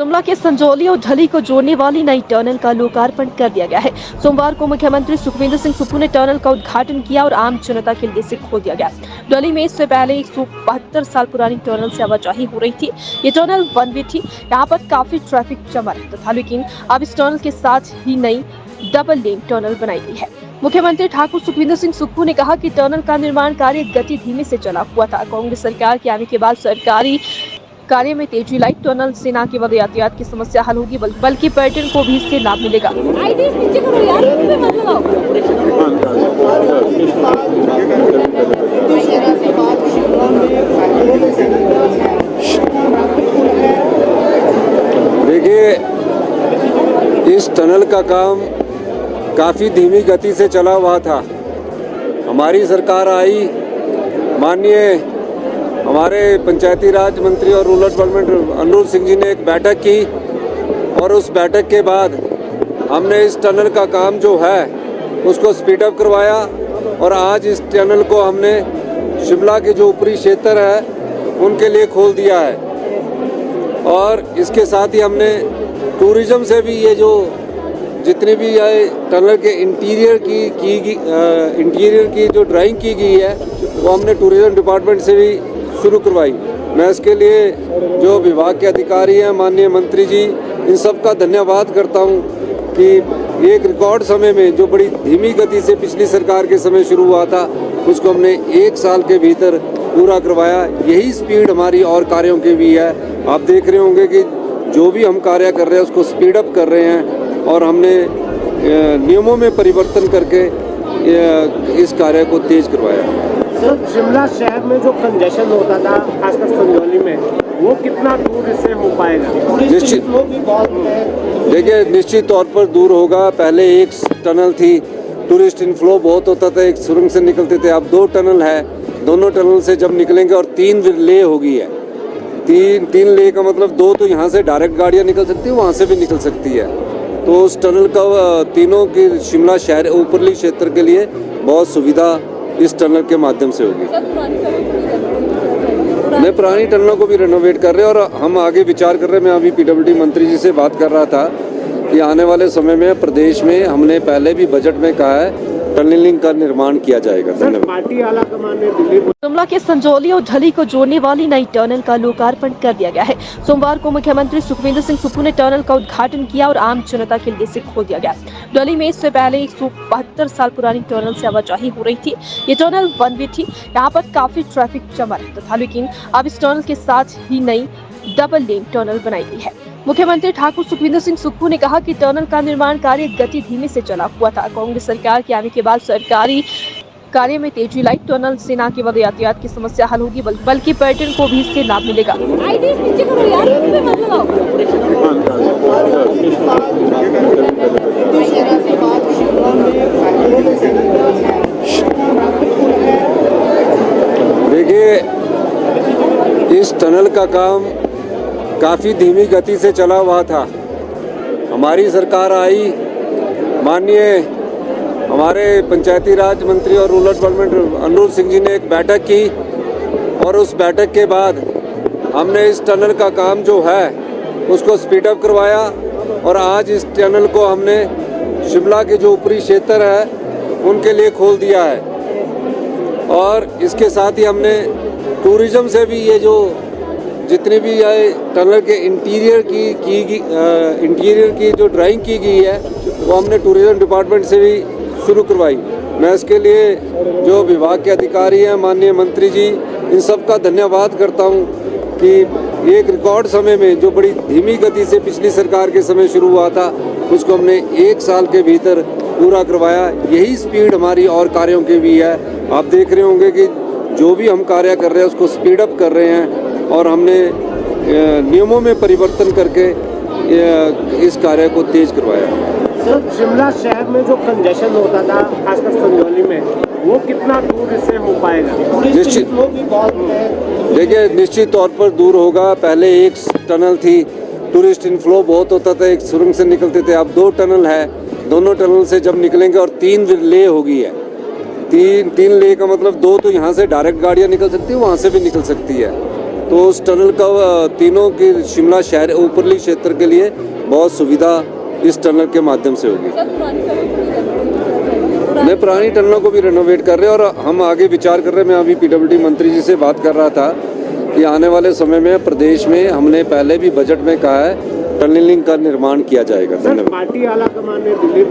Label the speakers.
Speaker 1: शिमला के संजौली और ढली को जोड़ने वाली नई टनल का लोकार्पण कर दिया गया है। सोमवार को मुख्यमंत्री सुखविंदर सिंह सुक्खू ने टनल का उद्घाटन किया और आम जनता के लिए इसे खोल दिया गया। ढली में इससे पहले 172 साल पुरानी टनल से आवाजाही हो रही थी। ये टनल वन वे थी। यहाँ पर काफी ट्रैफिक जमा रहता था, लेकिन अब इस टनल के साथ ही नई डबल लेन टनल बनाई गई है। मुख्यमंत्री ठाकुर सुखविंदर सिंह सुक्खू ने कहा कि टनल का निर्माण कार्य गति धीमे से चला हुआ था। कांग्रेस सरकार के आने के बाद सरकारी कार्य में तेजी लाई। टनल से न केवल यातायात की समस्या हल होगी, बल्कि पर्यटन को भी इससे लाभ मिलेगा।
Speaker 2: देखिए, इस टनल का काम काफ़ी धीमी गति से चला हुआ था। हमारी सरकार आई, माननीय हमारे पंचायती राज मंत्री और रूरल डेवलपमेंट अनुरोध सिंह जी ने एक बैठक की और उस बैठक के बाद हमने इस टनल का काम जो है उसको स्पीड अप करवाया और आज इस टनल को हमने शिमला के जो ऊपरी क्षेत्र है उनके लिए खोल दिया है। और इसके साथ ही हमने टूरिज़्म से भी ये जो जितनी भी ये टनल के इंटीरियर की जो ड्राइंग की गई है वो हमने टूरिज़्म डिपार्टमेंट से भी शुरू करवाई। मैं इसके लिए जो विभाग के अधिकारी हैं, माननीय मंत्री जी, इन सब का धन्यवाद करता हूं कि एक रिकॉर्ड समय में जो बड़ी धीमी गति से पिछली सरकार के समय शुरू हुआ था उसको हमने 1 साल के भीतर पूरा करवाया। यही स्पीड हमारी और कार्यों की भी है। आप देख रहे होंगे कि जो भी हम कार्य कर रहे हैं उसको स्पीड अप कर रहे हैं और हमने नियमों में परिवर्तन करके इस कार्य को तेज करवाया।
Speaker 3: सर, शिमला शहर में जो कंजेशन होता था खासकर संजौली में, वो कितना दूर इससे हो पाएगा?
Speaker 2: निश्चित, देखिए, निश्चित तौर पर दूर होगा। पहले एक टनल थी, टूरिस्ट इनफ्लो बहुत होता था, एक सुरंग से निकलते थे। अब 2 टनल है, दोनों टनल से जब निकलेंगे और 3 ले होगी है। 3 ले का मतलब 2 तो यहाँ से डायरेक्ट गाड़ियाँ निकल सकती है, वहाँ से भी निकल सकती है। तो उस टनल का तीनों की शिमला शहर ऊपरली क्षेत्र के लिए बहुत सुविधा इस टनल के माध्यम से होगी। मैं पुरानी टनलों को भी रेनोवेट कर रहे हैं और हम आगे विचार कर रहे हैं। मैं अभी पीडब्ल्यूडी मंत्री जी से बात कर रहा था कि आने वाले समय में प्रदेश में हमने पहले भी बजट में कहा है टनलिंग का निर्माण किया जाएगा।
Speaker 3: पार्टी आला कमान ने दिल्ली
Speaker 1: शिमला के संजौली और ढली को जोड़ने वाली नई टनल का लोकार्पण कर दिया गया है। सोमवार को मुख्यमंत्री सुखविंदर सिंह सुक्खू ने टनल का उद्घाटन किया और आम जनता के लिए इसे खोल दिया गया। ढली में इससे पहले 172 साल पुरानी टनल से आवाजाही हो रही थी। ये टनल वन वे थी। यहाँ पर काफी ट्रैफिक जमा रहता था, लेकिन अब इस टनल के साथ ही नई डबल लेन टनल बनाई गई है। मुख्यमंत्री ठाकुर सुखविंदर सिंह सुक्खू ने कहा कि टनल का निर्माण कार्य गति धीमे से चला हुआ था। कांग्रेस सरकार के आने के बाद सरकारी कार्य में तेजी लाई। टनल से न केवल यातायात की समस्या हल होगी, बल्कि पर्यटन को भी इससे लाभ मिलेगा।
Speaker 2: देखिए, इस टनल का काम काफ़ी धीमी गति से चला हुआ था। हमारी सरकार आई, माननीय हमारे पंचायती राज मंत्री और रूरल डेवलपमेंट अनुरोध सिंह जी ने एक बैठक की और उस बैठक के बाद हमने इस टनल का काम जो है उसको स्पीड अप करवाया और आज इस टनल को हमने शिमला के जो ऊपरी क्षेत्र है उनके लिए खोल दिया है। और इसके साथ ही हमने टूरिज़्म से भी ये जो जितनी भी ये टनल के इंटीरियर की जो ड्राइंग की गई है वो हमने टूरिज़्म डिपार्टमेंट से भी शुरू करवाई। मैं इसके लिए जो विभाग के अधिकारी हैं, माननीय मंत्री जी, इन सब का धन्यवाद करता हूं कि एक रिकॉर्ड समय में जो बड़ी धीमी गति से पिछली सरकार के समय शुरू हुआ था उसको हमने 1 साल के भीतर पूरा करवाया। यही स्पीड हमारी और कार्यों की भी है। आप देख रहे होंगे कि जो भी हम कार्य कर रहे हैं उसको स्पीड अप कर रहे हैं और हमने नियमों में परिवर्तन करके इस कार्य को तेज करवाया।
Speaker 3: सर, शिमला शहर में जो कंजेशन होता था खासकर संजौली में, वो कितना दूर इससे हो पाएगा?
Speaker 2: निश्चित, देखिए, निश्चित तौर पर दूर होगा। पहले एक टनल थी, टूरिस्ट इनफ्लो बहुत होता था, एक सुरंग से निकलते थे। अब 2 टनल है, दोनों टनल से जब निकलेंगे और 3 ले होगी है। 3 ले का मतलब 2 तो यहाँ से डायरेक्ट गाड़ियाँ निकल सकती है, वहाँ से भी निकल सकती है। तो उस टनल का तीनों की शिमला शहर ऊपरली क्षेत्र के लिए बहुत सुविधा इस टनल के माध्यम से होगी। नहीं, पुरानी टनलों को भी रेनोवेट कर रहे हैं और हम आगे विचार कर रहे हैं। मैं अभी पीडब्ल्यूडी मंत्री जी से बात कर रहा था कि आने वाले समय में प्रदेश में हमने पहले भी बजट में कहा है टनलिंग का निर्माण किया जाएगा।
Speaker 3: सर, पार्टी आला कमान ने दिल्ली